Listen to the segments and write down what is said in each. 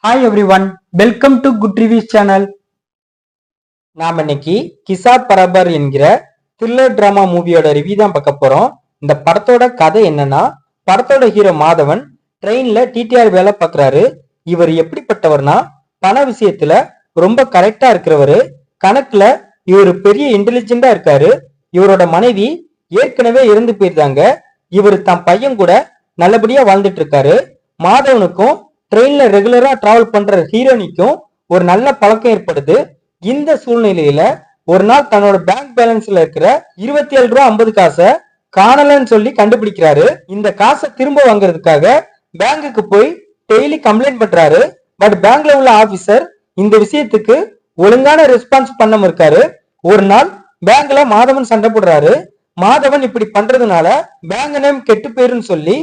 Hi everyone, welcome to good reviews channel. நாம இன்னைக்கு கிசாத் பரபர் என்கிற த்ரில்லர் டிராமா மூவியோட ரிவ்யூ தான் பார்க்க போறோம். இந்த படத்தோட கதை என்னன்னா, படத்தோட ஹீரோ மாதவன் ட்ரெயின்ல டிடிஆர் வேலை பார்க்கறாரு. இவர் எப்படிப்பட்டவர்னா, பண விஷயத்துல ரொம்ப கரெக்டா இருக்கிறவரு. கணக்குல இவர் பெரிய இன்டெலிஜென்டா இருக்காரு. இவரோட மனைவி ஏற்கனவே இறந்து போயிருந்தாங்க. இவர் தன் பையன் கூட நல்லபடியா வாழ்ந்துட்டு இருக்காரு. மாதவனுக்கும் ட்ரெயின்ல ரெகுலரா டிராவல் பண்ற ஹீரோனிக்கும் ஒரு நல்ல பழக்கம் ஏற்படுது. இந்த சூழ்நிலையில ஒரு நாள் தன்னோட பேங்க் பேலன்ஸ்ல இருக்கிற 27 ரூபா 50 காசை காணலன்னு சொல்லி கண்டுபிடிக்கிறாரு. இந்த காசை திரும்ப வாங்குறதுக்காக பேங்குக்கு போய் டெய்லி கம்ப்ளைண்ட் பண்றாரு. பட் பேங்க்ல உள்ள ஆபீசர் இந்த விஷயத்துக்கு ஒழுங்கான ரெஸ்பான்ஸ் பண்ணாம இருக்காரு. ஒரு நாள் பேங்க்ல மாதவன் சண்டை போடுறாரு. மாதவன் இப்படி பண்றதுனால பேங்க் நேம் கெட்டு போயிருன்னு சொல்லி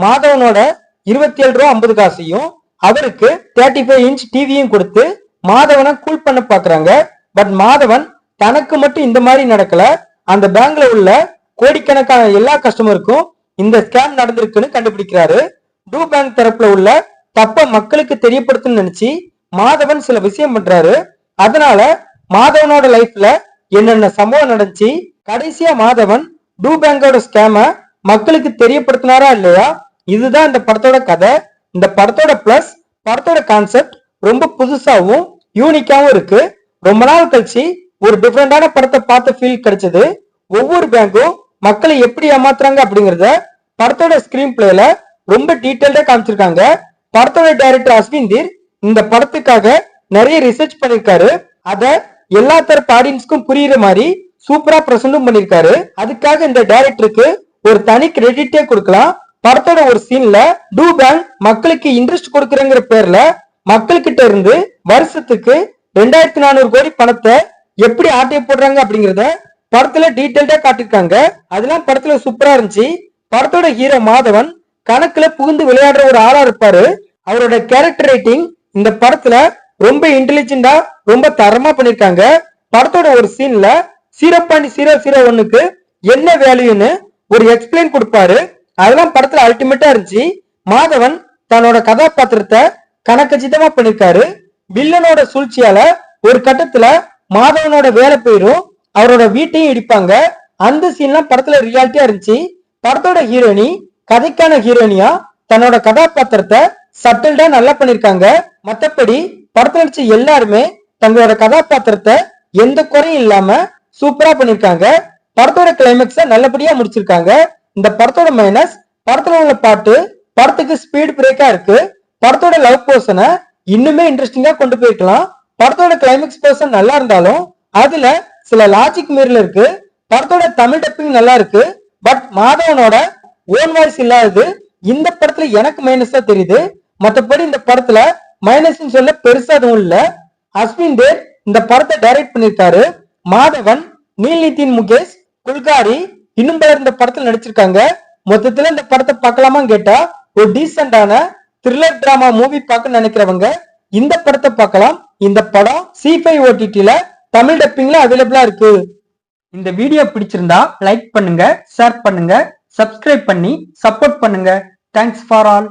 மாதவனோட 27 ரூபா 50 காசையும் அவருக்கு 35 இன்ச் டிவியும் கொடுத்து மாதவனை கூல் பண்ண பாக்குறாங்க. பட் மாதவன் தனக்கு மட்டும் இந்த மாதிரி நடக்கல, அந்த பேங்க்ல உள்ள கோடிக்கணக்கான எல்லா கஸ்டமருக்கும் இந்த ஸ்கேம் நடந்திருக்குன்னு கண்டுபிடிக்கிறாரு. டூ பேங்க் தரப்புல உள்ள தப்ப மக்களுக்கு தெரியப்படுத்தணும்னு நினைச்சு மாதவன் சில விஷயம் பண்றாரு. அதனால மாதவனோட லைஃப்ல என்னென்ன சம்பவம் நடந்துச்சு, கடைசியா மாதவன் டூ பேங்கோட ஸ்கேம மக்களுக்கு தெரியப்படுத்தினாரா இல்லையா, இதுதான் இந்த படத்தோட கதை. இந்த படத்தோட பிளஸ், படத்தோட கான்செப்ட் ரொம்ப புதுசாவும் யூனிக்காவும் இருக்கு. ரொம்ப நாள் கழிச்சு ஒரு டிஃப்ரெண்டான படத்தை பார்த்த ஃபீல் கிடைச்சது. ஒவ்வொரு பேங்கும் மக்களை எப்படி ஏமாத்துறாங்க அப்படிங்கறத படத்தோட ஸ்கிரீன் பிளேல ரொம்ப டீடைல்டா காமிச்சிருக்காங்க. படத்தோட டைரக்டர் அஸ்வின்தீர் இந்த படத்துக்காக நிறைய ரிசர்ச் பண்ணிருக்காரு. அத எல்லா தரப்பு ஆடியன்ஸ்க்கும் புரியுற மாதிரி சூப்பரா பிரசன்டும் பண்ணிருக்காரு. அதுக்காக இந்த டைரக்டருக்கு ஒரு தனி கிரெடிட்டே கொடுக்கலாம். படத்தோட ஒரு சீன்ல டூ பேங்க் மக்களுக்கு இன்ட்ரெஸ்ட் கொடுக்கறங்கிற பேர்ல மக்கள்கிட்ட இருந்து வருஷத்துக்கு 2400 கோடி பணத்தை எப்படி ஆட்டைய போடுறாங்க அப்படிங்கறத படத்துல டீடைல்டா காட்டிருக்காங்க. அதெல்லாம் படத்துல சூப்பரா இருந்துச்சு. படத்தோட ஹீரோ மாதவன் கணக்குல புகுந்து விளையாடுற ஒரு ஆளா இருப்பாரு. அவரோட கேரக்டர் ரைட்டிங் இந்த படத்துல ரொம்ப இன்டெலிஜென்டா ரொம்ப தரமா பண்ணிருக்காங்க. படத்தோட ஒரு சீன்ல 0.001க்கு என்ன வேல்யூன்னு ஒரு எக்ஸ்பிளைன் கொடுப்பாரு. அதெல்லாம் படத்துல அல்டிமேட்டா இருந்துச்சு. மாதவன் தன்னோட கதாபாத்திரத்தை கணக்கச்சிதமா பண்ணிருக்காரு. வில்லனோட சூழ்ச்சியால ஒரு கட்டத்துல மாதவனோட வேலை போயிரும், அவரோட வீட்டையும் இடிப்பாங்க. அந்த சீன்லாம் படத்துல ரியாலிட்டியா இருந்துச்சு. படத்தோட ஹீரோயினி கதைக்கான ஹீரோயினியா தன்னோட கதாபாத்திரத்தை சட்டில்டா நல்லா பண்ணிருக்காங்க. மத்தபடி படத்துல நடிச்ச எல்லாருமே தங்களோட கதாபாத்திரத்தை எந்த குறையும் இல்லாம சூப்பரா பண்ணிருக்காங்க. படத்தோட கிளைமேக்ஸ நல்லபடியா முடிச்சிருக்காங்க. இந்த படத்தோட மைனஸ், படத்துல உள்ள பாட்டு படத்துக்கு ஸ்பீட் பிரேக்கா இருக்கு. படத்தோட லவ் போர்ஷனை இன்னுமே இன்ட்ரெஸ்டிங்கா கொண்டு போயிருக்கலாம். படத்தோட கிளைமேக்ஸ் போர்ஷன் நல்லா இருந்தாலும் அதுல சில லாஜிக் மீறல் இருக்கு. படத்தோட தமிழ் டப்பிங் நல்லா இருக்கு. பட் மாதவனோட ஓன் வாய்ஸ் இல்லாதது இந்த படத்துல எனக்கு மைனஸா தெரியுது. மற்றபடி இந்த படத்துல மைனஸ் சொல்ல பெருசா எதுவும் இல்ல. அஸ்வின்தேர் இந்த படத்தை டைரக்ட் பண்ணிருக்காரு. மாதவன், நீல்நிதின் முகேஷ், குல்காரி இன்னும் பலர் இந்த படத்துல நடிச்சிருக்காங்க. மொத்தத்துல இந்த படத்தை பார்க்கலாமான்னு கேட்டா ஒரு டீசென்டான த்ரில்லர் டிராமா மூவி பார்க்க நினைக்கிறவங்க இந்த படத்தை பார்க்கலாம். இந்த படம் C5 OTT-ல தமிழ் டப்பிங்ல அவைலபிளா இருக்கு. இந்த வீடியோ பிடிச்சிருந்தா லைக் பண்ணுங்க, ஷேர் பண்ணுங்க, சப்ஸ்கிரைப் பண்ணி சப்போர்ட் பண்ணுங்க. Thanks for all.